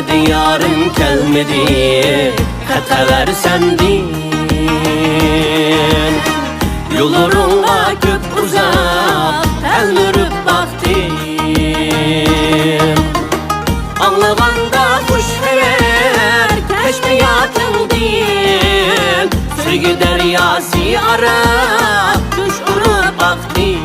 Gelmedi yarın gelmedi, Xəttəvər səndin. Yollarına köp uzaq, əlmürüb baxdım. Anlığanda xoş xəbər, kəşfiyyatındır. Sevgi dəryası ara, düş vurub baxdım.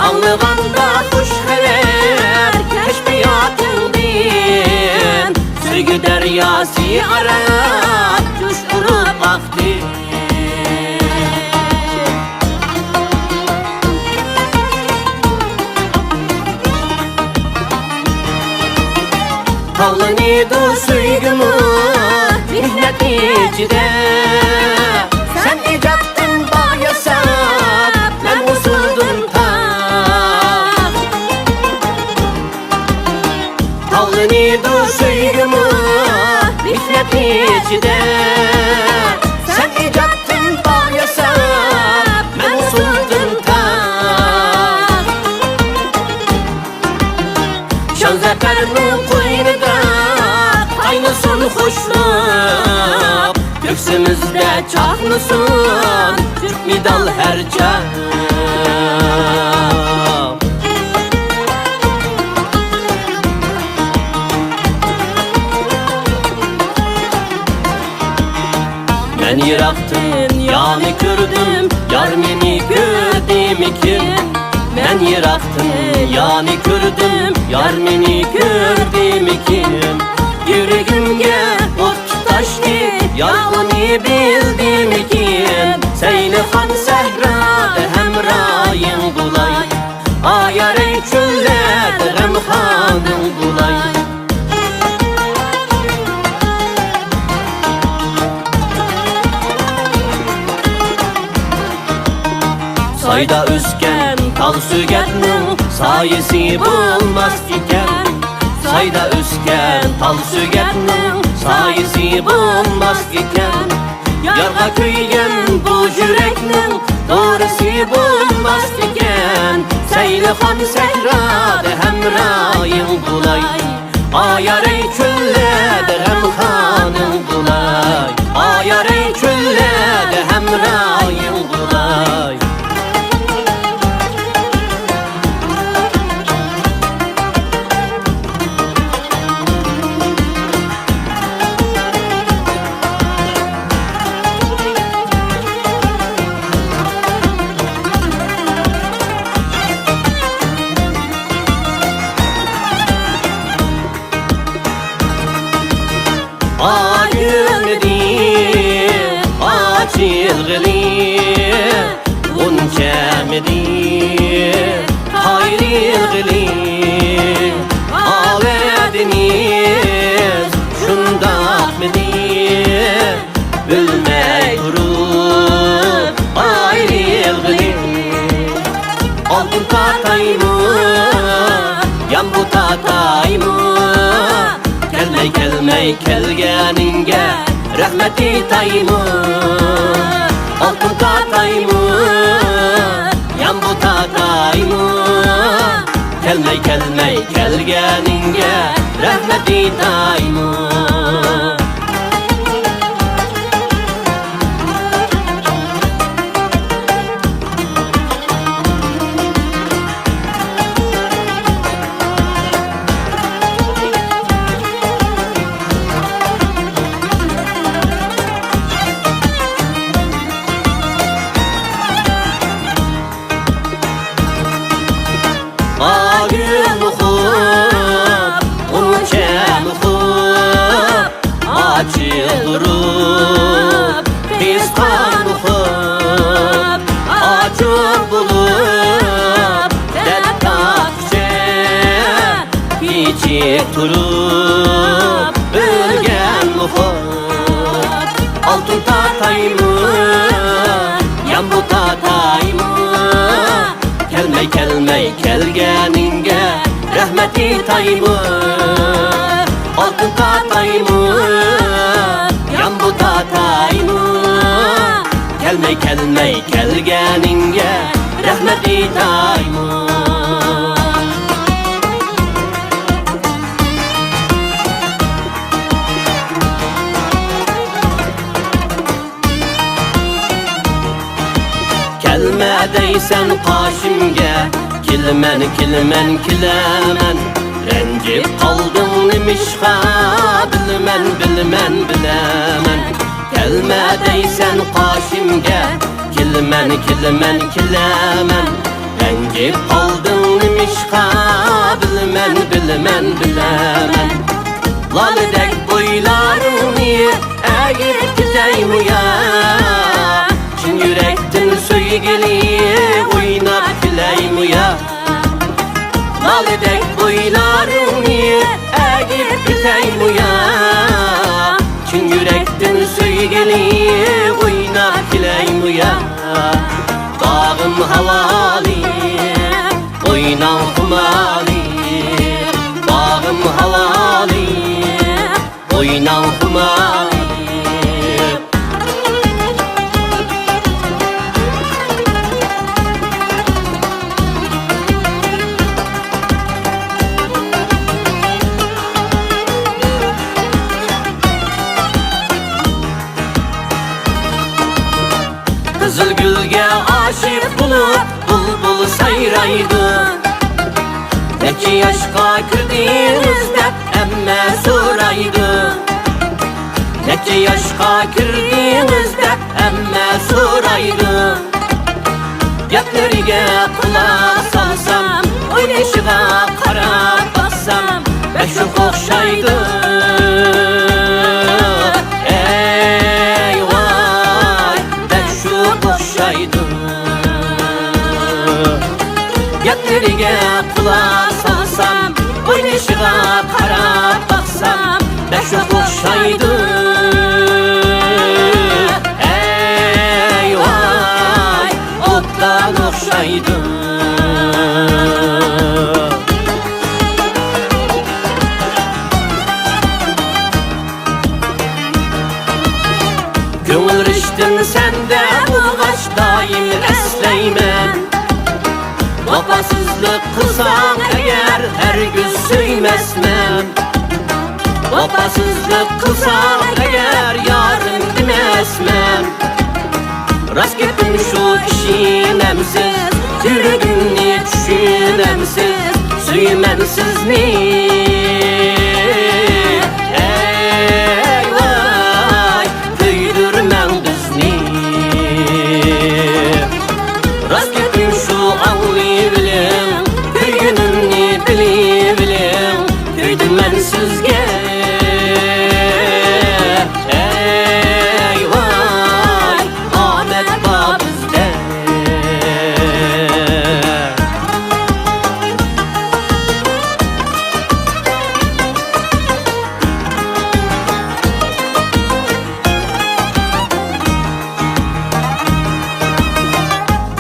Anlığanda xoş xəbər, kəşfiyyatındır. Sevgi dəryası ara, düş vurub baxdım. Tağlanıydı söygümü mihnət içində. Sən icadtın bayasab, mən usuldum tam. Tağlanıydı söygümü mihnət içində. Sən icadtın bayasab, mən usuldum tam. Şan zəfərinin qoynunda qaynasın xoşluq, göksümüzdə çaxnısın Türk medal hər can. Mən yıraqdım, yani gördüm, yar meni gördüm ikin. Mən yıraqdım, yani gördüm, yar meni gördüm ikin. Yüreğimge ot tutaşdı, yağını bildim ikin. Seylihan səhrada həmrayın bulay, ayarın çöllərdə qəmxanın bulay. Sayda üsken tal sügetnin sayesi bulmaz iken. Sayda üsken tal sügetnin sayesi bulmaz iken. Yarğa köygen bu yüreknin doğrusu bulmaz iken. Seylihan səhrada həmrayın bulay, ayarın çöllərdə qəmxanın bulay. Ayarın çöllərdə həmrayın bulay. Ayıldı, açıldı, uncamdı, hayrıldı. Avediniz şundak mıdı, bilmey durup ayrıldı. Altın tatay mı, yan bu tatay mı? Gelmey gelmey kelgeninge rahmeti tayımı. Altın tatayımı, yan bu tatayımı. Gelmey gelmey kelgeninge rahmeti tayımı. Ağım xub, uncam xub, açıq durub, pisqan xub, açıq bulub, dəttakcə, kiçik durub, ölgən xub. Altın tatayımı, yan bu tatayımı. Gelmey gelmey kelgeninge rahmeti tayımı. Altın tatayımı, yan bu tatayımı. Gelmey gelmey kelgeninge rahmeti tayımı. deysen qaşimga, kilmen kilmen kilemen. Rencip qaldın nimişqa, bilmen bilmen bilemen. Kelme deysen qaşimga, kilmen kilmen kilemen. Rencip qaldın nimişqa, bilmen bilmen bilemen. Lalidek boylarını eğip gideyim uya, çin yürektin söygeli oynap güleyim uya. Lalidek boylarını eğip gideyim uya, çin yürektin söygeli oynap güleyim uya. Dağım havali, oynan kumali. Dağım havali, oynan kumali. Kızıl gülge aşık bulup bulbul sayraydı. Neçe yaşqa kirdinizde emme soraydı. Neçe yaşqa kirdinizde emme soraydı. Geplerige kulak salsam, oynayışıga qarab baksam, beşuk oxşaydı. Ey vay, beşuk oxşaydı. Geplerige kulak salsam, oynayışıga qarab baksam, beşuk oxşaydı. Ey vay, otdan oxşaydı. Gönül riştin sende bulgaç daim esleymen. Vafasızlık kılsan eğer her gün söymesmem. Vafasızlık kılsan eğer yarın demesmem. Rast gittim şu kişinemsiz, yürüdüğünü düşünemsiz, söymensiz mi? Ey vay, köydürmem bizni. Rast gittim şu anlı bilim, köygünümni bili bilim, köydüm ben sizge. Ey vay, Ahmet ba bizde.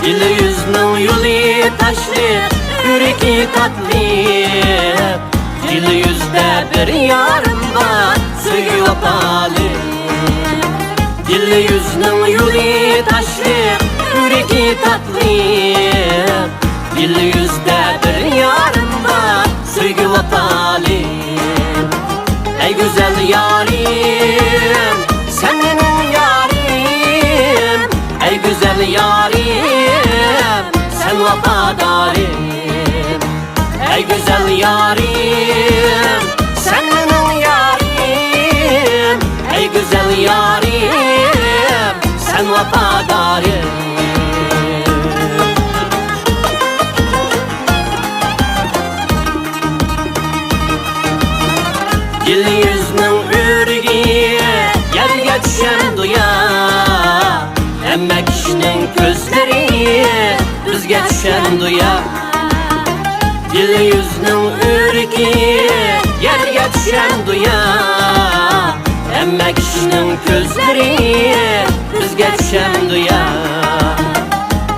Dili yüzünün yolu taşlı, yüreği tatlı. Dili yüzde bir yarım var, suyu opalı. Dili yüzünün yolu taşlı, yüreği tatlı. Dili yüzde bir yarım var, suyu opalı. Ey güzel yarim, sen benim yarim. Ey güzel yarim, sen vafadarım. Ey güzel yarim, sen benim yarim. Ey güzel yarim, sen vafadarım. Dili yüzünün ürgü yerge düşen duya. Emme kişinin gözleri bizge düşen duya. Dili yüzünün ürgü yerge düşen duya. Emme kişinin gözleri bizge düşen duya.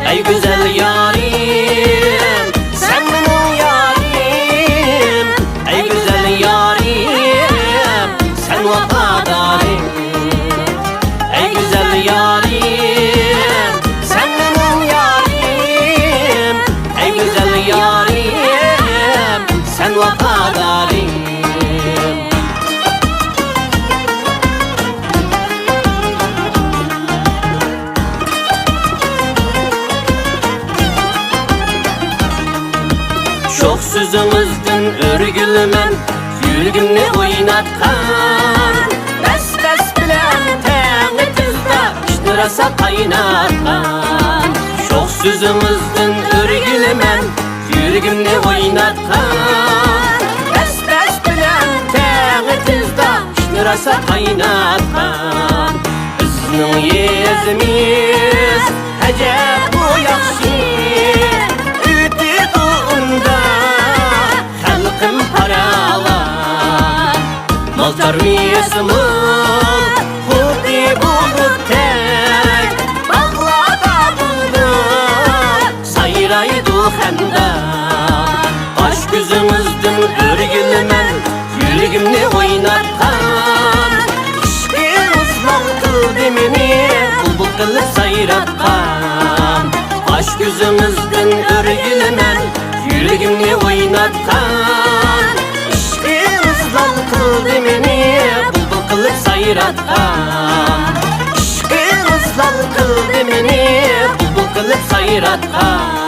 Ey güzel yarim, sen benim yarim. Ey güzel yarim, sen vafadarım. Ey güzel yarim, sen benim yarim. Ey güzel yarim, sen vafadarım. yüzümüzden örgülmen yürgümni oynatkan Bes bilen teğni tüzde iştirasa kaynatkan Şok sözümüzden örgülmen yürgümni oynatkan Bes bilen teğni tüzde iştirasa kaynatkan Bizning yezimiz acep bu yaxşı Tarviyesimiz hudi bulut tek Bağlada bulduk sayraydı xendan Aşk yüzümüzden örgülmen yürgümni oynatkan İşkimiz mal kıldı meni bulbul kılıp sayratkan Aşk yüzümüzden örgülmen yürgümni oynatkan İşkimiz mal kıldı meni bulbul kılıp sayratkan İşkimiz lal kıldı meni bulbul kılıp sayratkan